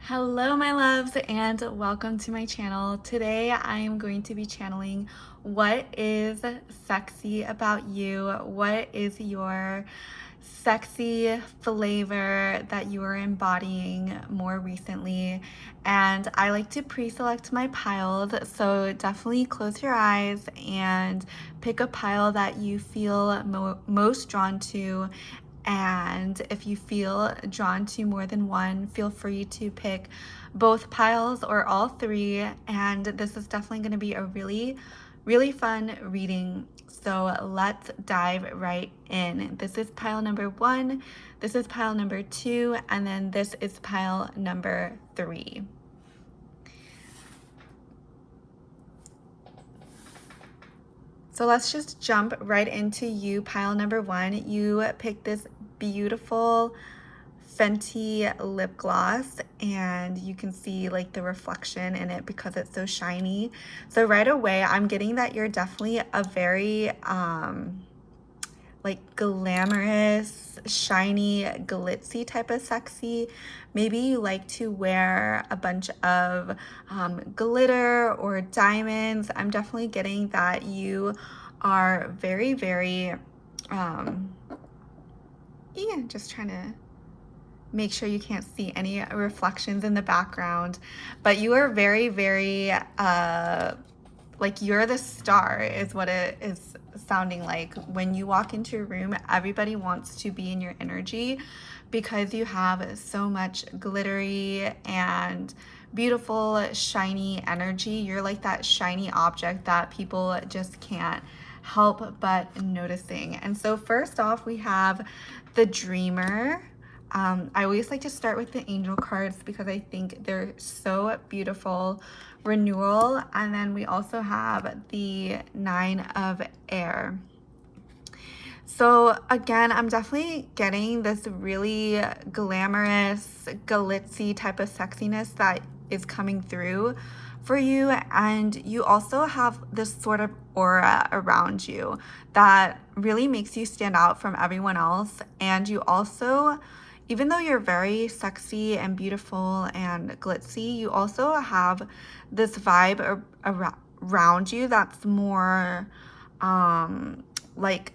Hello my loves and welcome to my channel. Today I am going to be channeling what is sexy about you, what is your sexy flavor that you are embodying more recently. And I like to pre-select my piles, so definitely close your eyes and pick a pile that you feel most drawn to. And if you feel drawn to more than one, feel free to pick both piles or all three. And this is definitely going to be a really fun reading. So let's dive right in. This is pile number 1, this is pile number 2, and then this is pile number 3. So let's just jump right into you, pile number 1. You picked this beautiful Fenty lip gloss, and you can see like the reflection in it because it's so shiny. So right away, I'm getting that you're definitely a very like glamorous, shiny, glitzy type of sexy. Maybe you like to wear a bunch of glitter or diamonds. I'm definitely getting that you are very, just trying to make sure you can't see any reflections in the background, but you are very, like you're the star is what it is sounding like. When you walk into a room, everybody wants to be in your energy because you have so much glittery and beautiful, shiny energy. You're like that shiny object that people just can't help but noticing. And so first off, we have the Dreamer. I always like to start with the angel cards because I think they're so beautiful. Renewal, and then we also have the 9 of Air. So again, I'm definitely getting this really glamorous, glitzy type of sexiness that is coming through for you. And you also have this sort of aura around you that really makes you stand out from everyone else. And you also, even though you're very sexy and beautiful and glitzy, you also have this vibe around you that's more like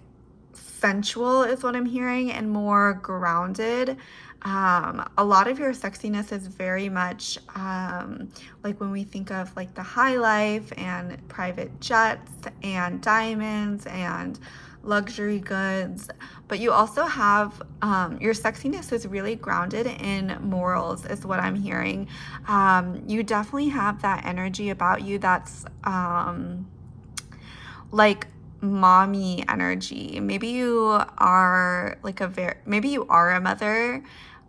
sensual is what I'm hearing, and more grounded. A lot of your sexiness is very much like when we think of like the high life and private jets and diamonds and luxury goods, but you also have your sexiness is really grounded in morals is what I'm hearing. You definitely have that energy about you that's like mommy energy. Maybe you are like maybe you are a mother,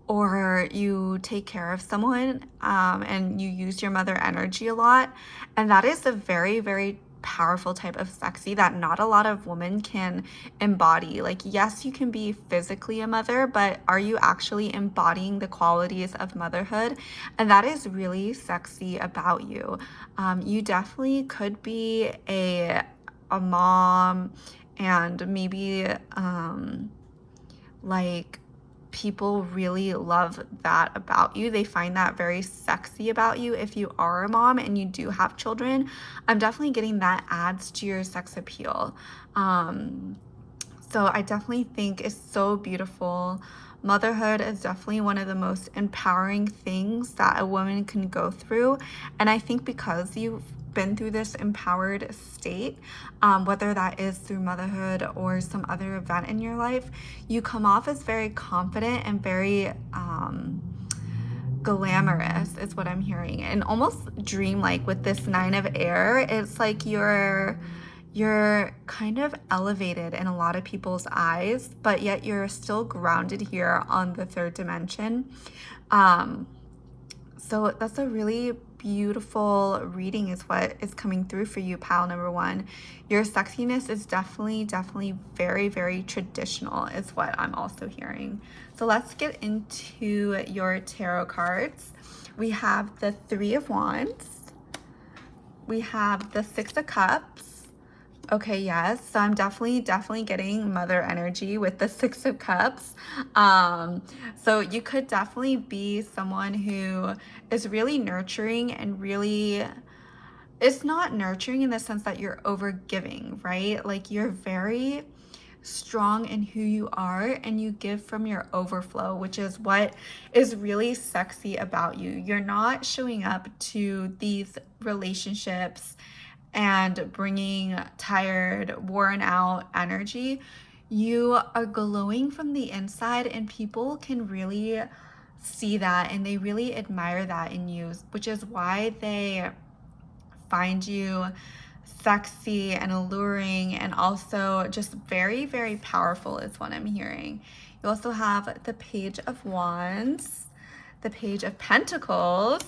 or you take care of someone and you use your mother energy a lot, and that is a very powerful type of sexy that not a lot of women can embody. Like, yes, you can be physically a mother, but are you actually embodying the qualities of motherhood? And that is really sexy about you. You definitely could be a mom, and maybe like people really love that about you. They find that very sexy about you. If you are a mom and you do have children, I'm definitely getting that adds to your sex appeal. So I definitely think it's so beautiful. Motherhood is definitely one of the most empowering things that a woman can go through. And I think because you've been through this empowered state, whether that is through motherhood or some other event in your life, you come off as very confident and very glamorous is what I'm hearing, and almost dreamlike with this 9 of Air. It's like you're kind of elevated in a lot of people's eyes, but yet you're still grounded here on the 3rd dimension. So that's a really beautiful reading is what is coming through for you, pile number 1. Your sexiness is definitely very traditional is what I'm also hearing. So let's get into your tarot cards. We have the 3 of Wands, we have the 6 of Cups, Okay, yes. So I'm definitely getting mother energy with the Six of Cups. Um, so you could definitely be someone who is really nurturing and really, it's not nurturing in the sense that you're over giving, right? Like you're very strong in who you are and you give from your overflow, which is what is really sexy about you. You're not showing up to these relationships and bringing tired, worn out energy. You are glowing from the inside, and people can really see that and they really admire that in you, which is why they find you sexy and alluring and also just very, very powerful, is what I'm hearing. You also have the Page of Wands, the Page of Pentacles,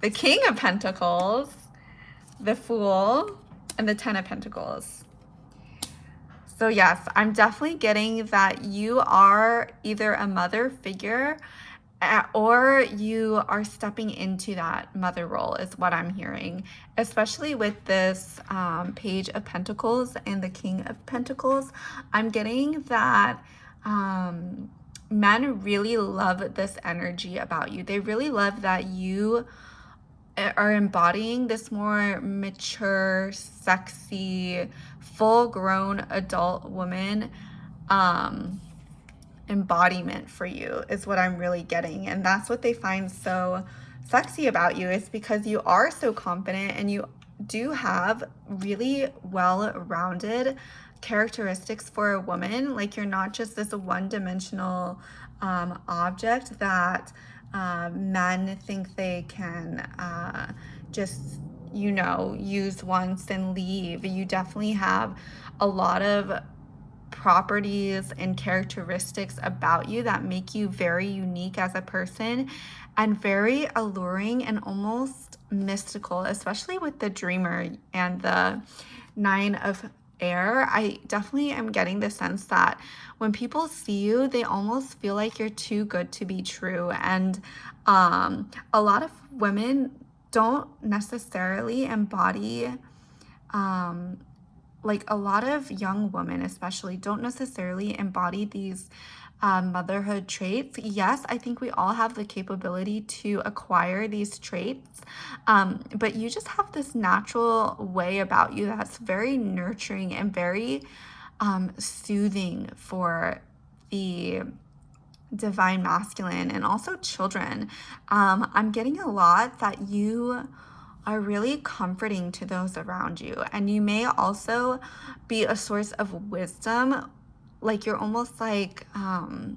the King of Pentacles, the Fool, and the Ten of Pentacles. So yes, I'm definitely getting that you are either a mother figure or you are stepping into that mother role, is what I'm hearing, especially with this Page of Pentacles and the King of Pentacles. I'm getting that men really love this energy about you. They really love that you are embodying this more mature, sexy, full-grown adult woman embodiment for you, is what I'm really getting. And that's what they find so sexy about you, is because you are so confident and you do have really well-rounded characteristics for a woman. Like you're not just this one-dimensional object that men think they can just, you know, use once and leave. You definitely have a lot of properties and characteristics about you that make you very unique as a person and very alluring and almost mystical, especially with the Dreamer and the Nine of Air. I definitely am getting the sense that when people see you, they almost feel like you're too good to be true. And a lot of women don't necessarily embody like a lot of young women especially don't necessarily embody these motherhood traits. Yes, I think we all have the capability to acquire these traits, but you just have this natural way about you that's very nurturing and very soothing for the divine masculine and also children. I'm getting a lot that you are really comforting to those around you. And you may also be a source of wisdom. Like you're almost like a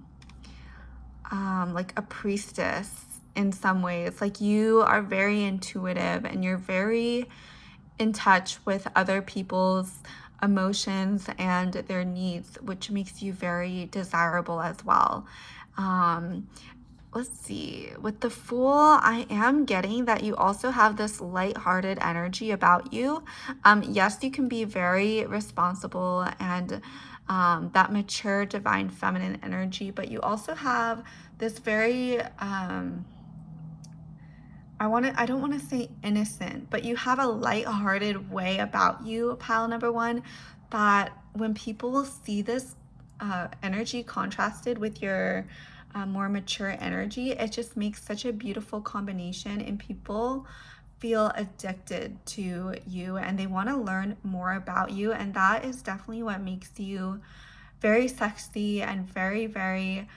priestess in some ways. Like you are very intuitive and you're very in touch with other people's emotions and their needs, which makes you very desirable as well. Let's see, with the Fool, I am getting that you also have this lighthearted energy about you. Yes, you can be very responsible and that mature divine feminine energy, but you also have this very I don't want to say innocent, but you have a lighthearted way about you, pile number one, that when people see this energy contrasted with your more mature energy, it just makes such a beautiful combination, and people feel addicted to you and they want to learn more about you. And that is definitely what makes you very sexy and very, very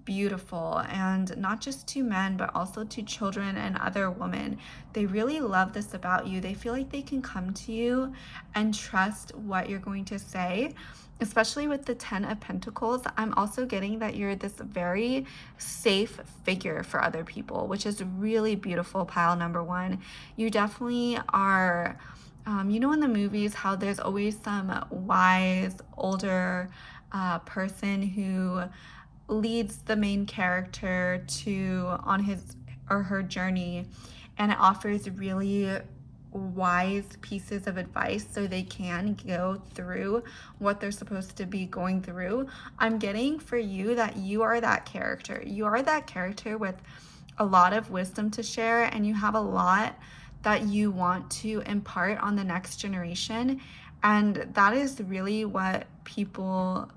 beautiful, and not just to men but also to children and other women. They really love this about you. They feel like they can come to you and trust what you're going to say, especially with the Ten of Pentacles. I'm also getting that you're this very safe figure for other people, which is really beautiful, pile number one. You definitely are you know in the movies how there's always some wise older person who leads the main character to on his or her journey, and it offers really wise pieces of advice so they can go through what they're supposed to be going through. I'm getting for you that you are that character. You are that character with a lot of wisdom to share, and you have a lot that you want to impart on the next generation. And that is really what people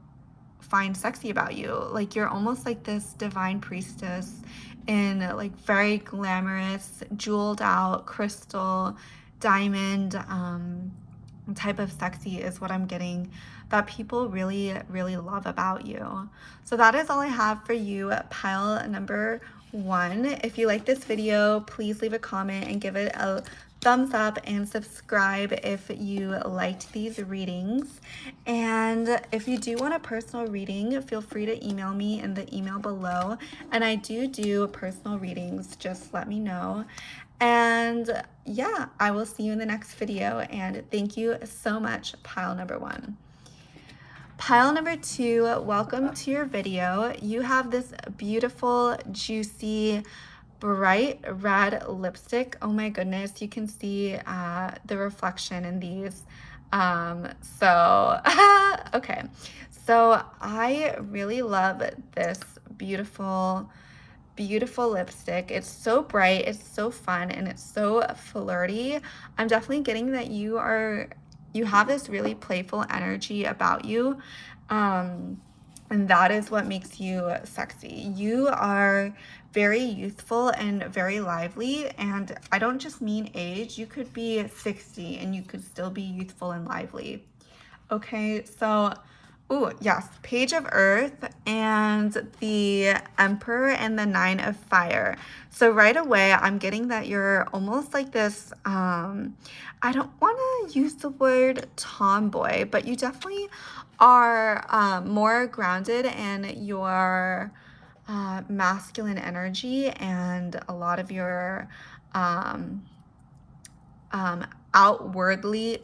find sexy about you. Like, you're almost like this divine priestess in like very glamorous, jeweled out, crystal, diamond type of sexy is what I'm getting that people really, really love about you. So that is all I have for you, pile number 1. If you like this video, please leave a comment and give it a thumbs up and subscribe if you liked these readings. And if you do want a personal reading, feel free to email me in the email below. And I do personal readings, just let me know. And yeah, I will see you in the next video, and thank you so much, pile number 1. Pile number 2, welcome to your video. You have this beautiful, juicy, bright red lipstick. Oh my goodness, you can see the reflection in these. Okay, so I really love this beautiful lipstick. It's so bright, it's so fun, and it's so flirty. I'm definitely getting that you have this really playful energy about you, and that is what makes you sexy. You are very youthful and very lively, and I don't just mean age. You could be 60 and you could still be youthful and lively. Okay, so oh, yes, Page of Earth and the Emperor and the 9 of Fire. So right away, I'm getting that you're almost like this, I don't want to use the word tomboy, but you definitely are more grounded in your masculine energy, and a lot of your outwardly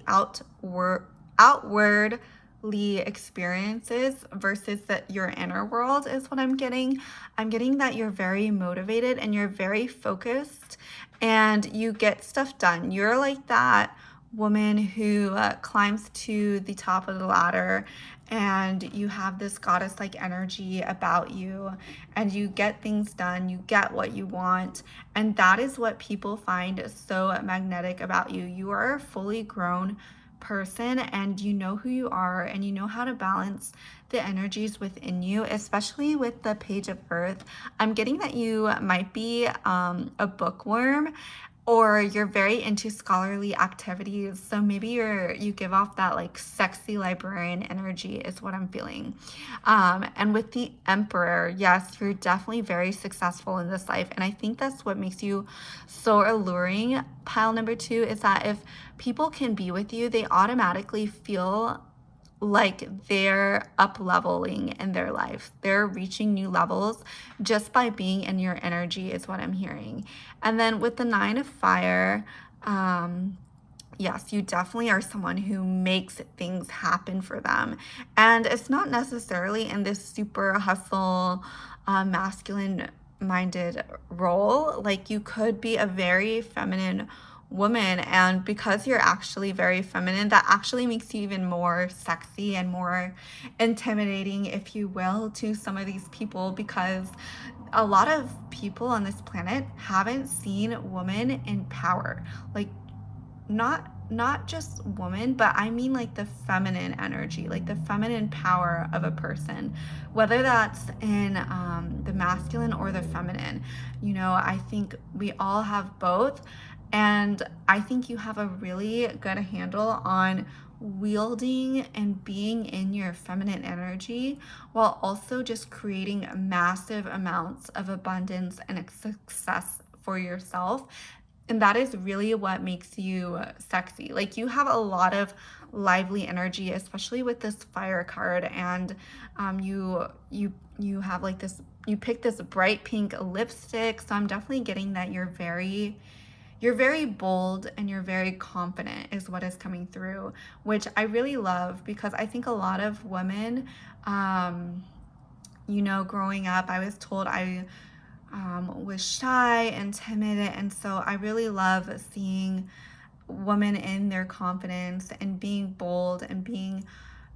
experiences versus your inner world is what I'm getting. I'm getting that you're very motivated and you're very focused and you get stuff done. You're like that woman who climbs to the top of the ladder, and you have this goddess-like energy about you, and you get things done, you get what you want, and that is what people find so magnetic about you. You are a fully grown person, and you know who you are, and you know how to balance the energies within you, especially with the Page of Earth. I'm getting that you might be a bookworm, or you're very into scholarly activities. So maybe you give off that like sexy librarian energy is what I'm feeling. And with the Emperor, yes, you're definitely very successful in this life. And I think that's what makes you so alluring. Pile number 2 is that if people can be with you, they automatically feel like they're up leveling in their life. They're reaching new levels just by being in your energy is what I'm hearing. And then with the 9 of Fire, yes, you definitely are someone who makes things happen for them. And it's not necessarily in this super hustle, masculine minded role. Like, you could be a very feminine woman, and because you're actually very feminine, that actually makes you even more sexy and more intimidating, if you will, to some of these people, because a lot of people on this planet haven't seen women in power. Like, not just woman, but I mean like the feminine energy, like the feminine power of a person, whether that's in the masculine or the feminine. You know, I think we all have both, and I think you have a really good handle on wielding and being in your feminine energy while also just creating massive amounts of abundance and success for yourself. And that is really what makes you sexy. Like, you have a lot of lively energy, especially with this Fire card, and you have like this, you pick this bright pink lipstick. So I'm definitely getting that you're very bold and you're very confident is what is coming through, which I really love, because I think a lot of women, you know, growing up, I was told I was shy and timid, and so I really love seeing women in their confidence and being bold and being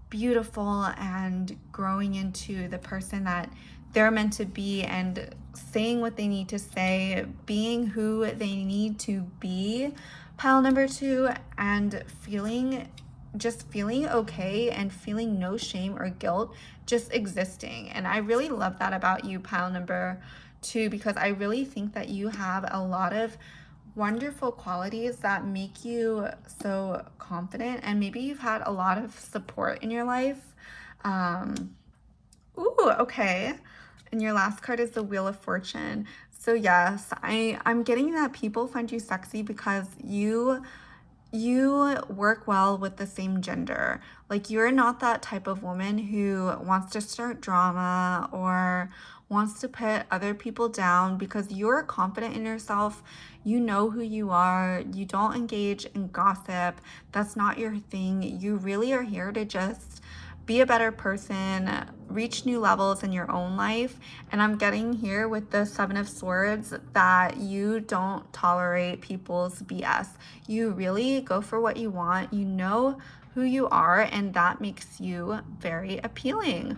beautiful and growing into the person that they're meant to be, and saying what they need to say, being who they need to be, pile number 2, and feeling just feeling okay and feeling no shame or guilt, just existing. And I really love that about you, pile number 2, because I really think that you have a lot of wonderful qualities that make you so confident, and maybe you've had a lot of support in your life. Ooh, okay. And your last card is the Wheel of Fortune. So yes, I'm getting that people find you sexy because you work well with the same gender. Like, you're not that type of woman who wants to start drama or wants to put other people down, because you're confident in yourself. You know who you are. You don't engage in gossip. That's not your thing. You really are here to just be a better person, reach new levels in your own life. And I'm getting here with the Seven of Swords that you don't tolerate people's BS. You really go for what you want. You know who you are, and that makes you very appealing.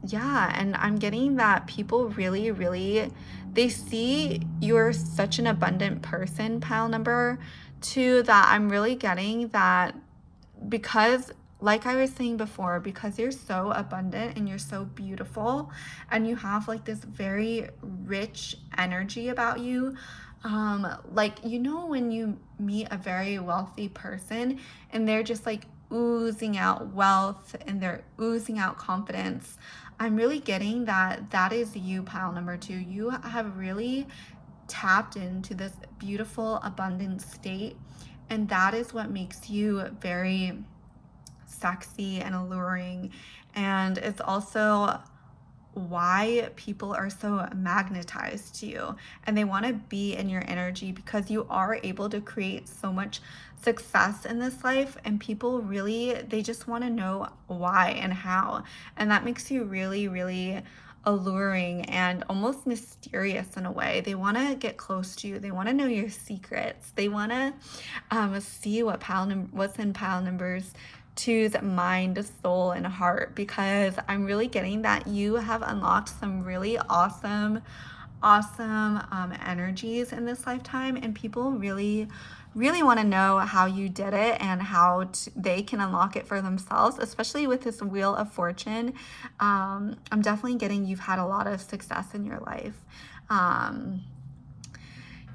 Yeah, and I'm getting that people really, really, they see you're such an abundant person, pile number 2, that I'm really getting that, because like I was saying before, because you're so abundant and you're so beautiful and you have like this very rich energy about you, like, you know, when you meet a very wealthy person and they're just like oozing out wealth and they're oozing out confidence, I'm really getting that that is you, pile number 2. You have really tapped into this beautiful abundant state, and that is what makes you very sexy and alluring. And it's also why people are so magnetized to you and they want to be in your energy, because you are able to create so much success in this life, and people really, they just want to know why and how. And that makes you really, really alluring and almost mysterious in a way. They want to get close to you. They want to know your secrets. They want to see what's in pile numbers 2's mind, soul, and heart, because I'm really getting that you have unlocked some really awesome energies in this lifetime, and people really, really want to know how you did it and how they can unlock it for themselves, especially with this Wheel of Fortune. I'm definitely getting you've had a lot of success in your life.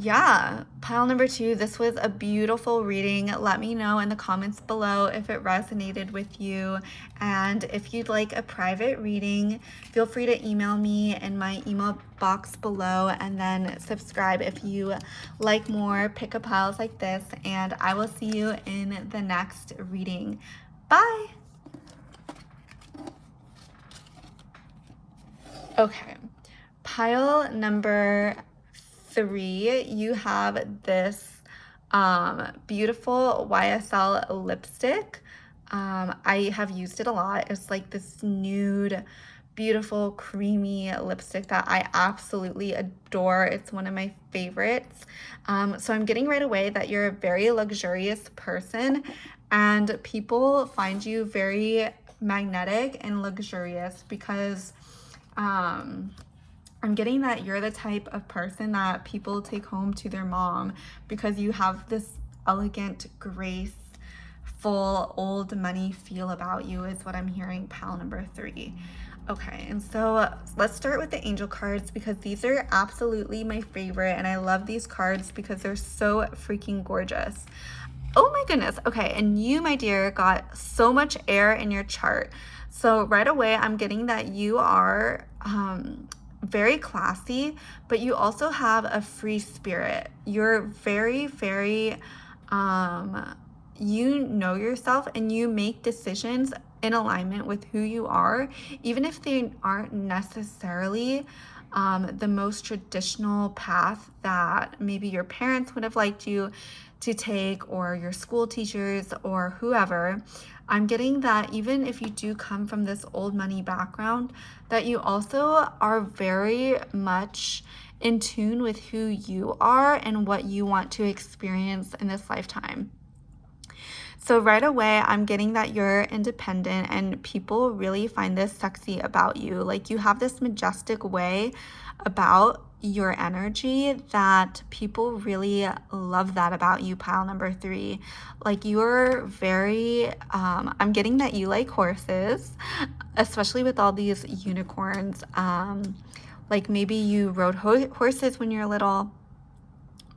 Yeah, pile number 2, this was a beautiful reading. Let me know in the comments below if it resonated with you. And if you'd like a private reading, feel free to email me in my email box below, and then subscribe if you like more pick-up piles like this. And I will see you in the next reading. Bye. Okay, pile number 3, you have this beautiful YSL lipstick. I have used it a lot. It's like this nude, beautiful, creamy lipstick that I absolutely adore. It's one of my favorites. So I'm getting right away that you're a very luxurious person, and people find you very magnetic and luxurious because I'm getting that you're the type of person that people take home to their mom, because you have this elegant, graceful, old money feel about you, is what I'm hearing, pile number 3. Okay, and so let's start with the angel cards, because these are absolutely my favorite, and I love these cards because they're so freaking gorgeous. Oh my goodness. Okay, and you, my dear, got so much air in your chart. So right away, I'm getting that you are very classy, but you also have a free spirit. You're very, very, you know yourself, and you make decisions in alignment with who you are, even if they aren't necessarily the most traditional path that maybe your parents would have liked you to take, or your school teachers, or whoever. I'm getting that even if you do come from this old money background, that you also are very much in tune with who you are and what you want to experience in this lifetime. So right away, I'm getting that you're independent, and people really find this sexy about you. Like, you have this majestic way about your energy that people really love that about you, pile number 3. Like you're very, I'm getting that you like horses, especially with all these unicorns. Like maybe you rode horses when you're little,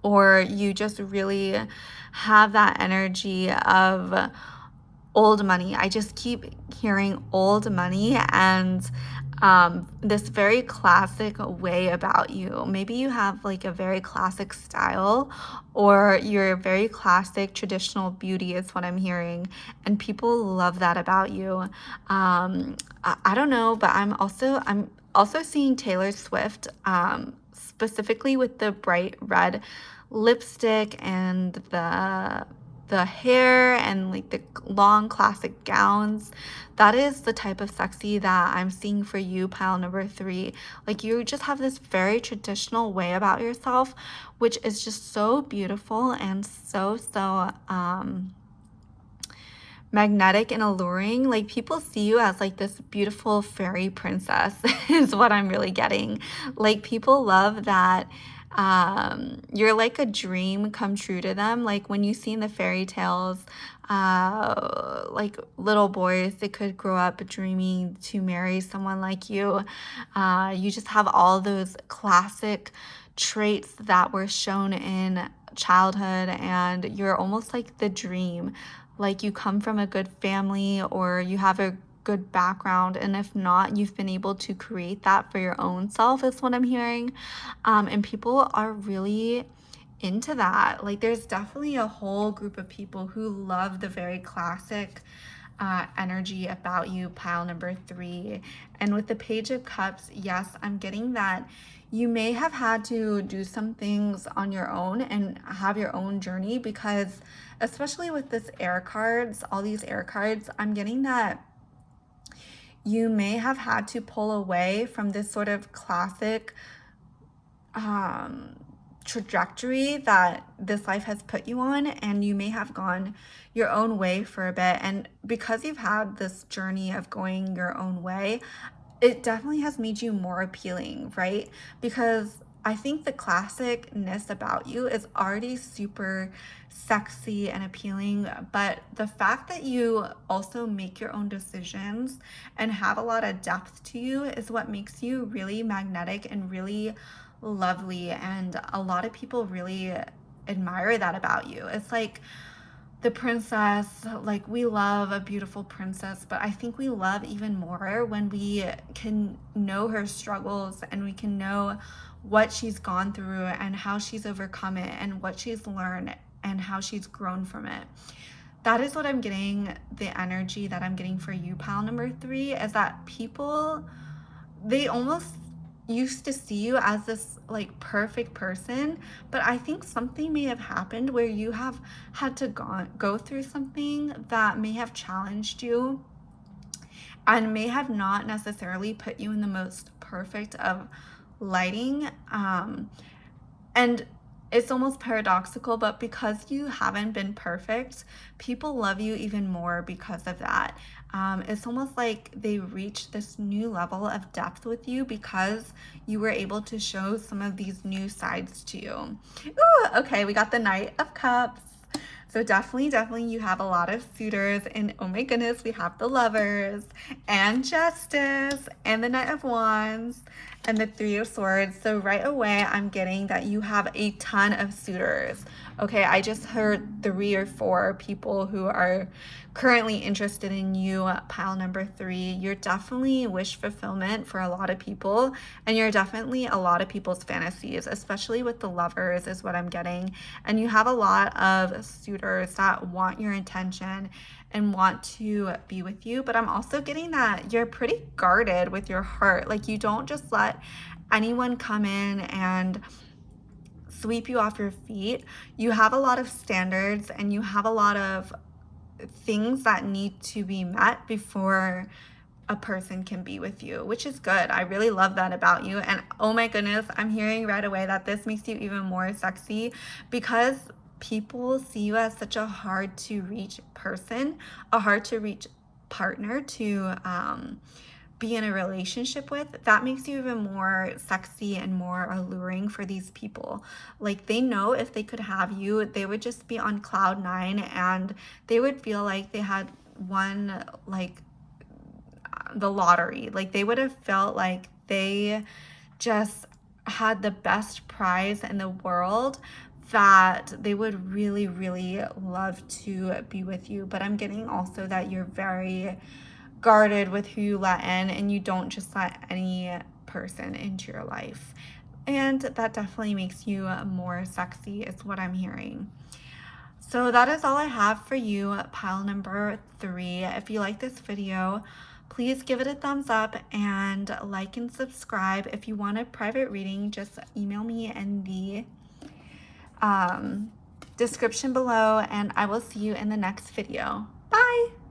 or you just really have that energy of old money. I just keep hearing old money and this very classic way about you. Maybe you have like a very classic style, or you're very classic traditional beauty is what I'm hearing, and people love that about you. I don't know, but I'm also seeing Taylor Swift, specifically with the bright red lipstick and the hair and like the long classic gowns. That is the type of sexy that I'm seeing for you, pile number 3. Like you just have this very traditional way about yourself, which is just so beautiful and so magnetic and alluring. Like people see you as like this beautiful fairy princess is what I'm really getting. Like people love that you're like a dream come true to them. Like when you see in the fairy tales, like little boys, they could grow up dreaming to marry someone like you. You just have all those classic traits that were shown in childhood, and you're almost like the dream. Like you come from a good family, or you have a good background, and if not, you've been able to create that for your own self is what I'm hearing. And people are really into that. Like there's definitely a whole group of people who love the very classic energy about you, pile number 3. And with the Page of Cups, yes, I'm getting that you may have had to do some things on your own and have your own journey, because especially with this air cards, all these air cards, I'm getting that you may have had to pull away from this sort of classic trajectory that this life has put you on, and you may have gone your own way for a bit. And because you've had this journey of going your own way, it definitely has made you more appealing, right? Because I think the classicness about you is already super sexy and appealing, but the fact that you also make your own decisions and have a lot of depth to you is what makes you really magnetic and really lovely. And a lot of people really admire that about you. It's like the princess, like we love a beautiful princess, but I think we love even more when we can know her struggles, and we can know what she's gone through and how she's overcome it and what she's learned and how she's grown from it. That is what I'm getting, the energy that I'm getting for you, pile number 3, is that people, they almost used to see you as this like perfect person, but I think something may have happened where you have had to go through something that may have challenged you and may have not necessarily put you in the most perfect of lighting. And it's almost paradoxical, but because you haven't been perfect, people love you even more because of that. It's almost like they reach this new level of depth with you because you were able to show some of these new sides to you. Ooh, okay, we got the Knight of Cups. So definitely you have a lot of suitors, and oh my goodness, we have the Lovers and Justice and the Knight of Wands and the Three of Swords. So right away, I'm getting that you have a ton of suitors. Okay, I just heard 3 or 4 people who are currently interested in you, pile number 3. You're definitely wish fulfillment for a lot of people, and you're definitely a lot of people's fantasies, especially with the Lovers is what I'm getting. And you have a lot of suitors that want your attention and want to be with you, but I'm also getting that you're pretty guarded with your heart. Like you don't just let anyone come in and sweep you off your feet. You have a lot of standards, and you have a lot of things that need to be met before a person can be with you, which is good. I really love that about you. And oh my goodness, I'm hearing right away that this makes you even more sexy, because people see you as such a hard to reach person, a hard to reach partner to be in a relationship with, that makes you even more sexy and more alluring for these people. Like, they know if they could have you, they would just be on cloud nine, and they would feel like they had won like the lottery. Like, they would have felt like they just had the best prize in the world, that they would really, really love to be with you. But I'm getting also that you're very guarded with who you let in, and you don't just let any person into your life. And that definitely makes you more sexy, is what I'm hearing. So that is all I have for you, pile number 3. If you like this video, please give it a thumbs up and like and subscribe. If you want a private reading, just email me in the description below, and I will see you in the next video. Bye!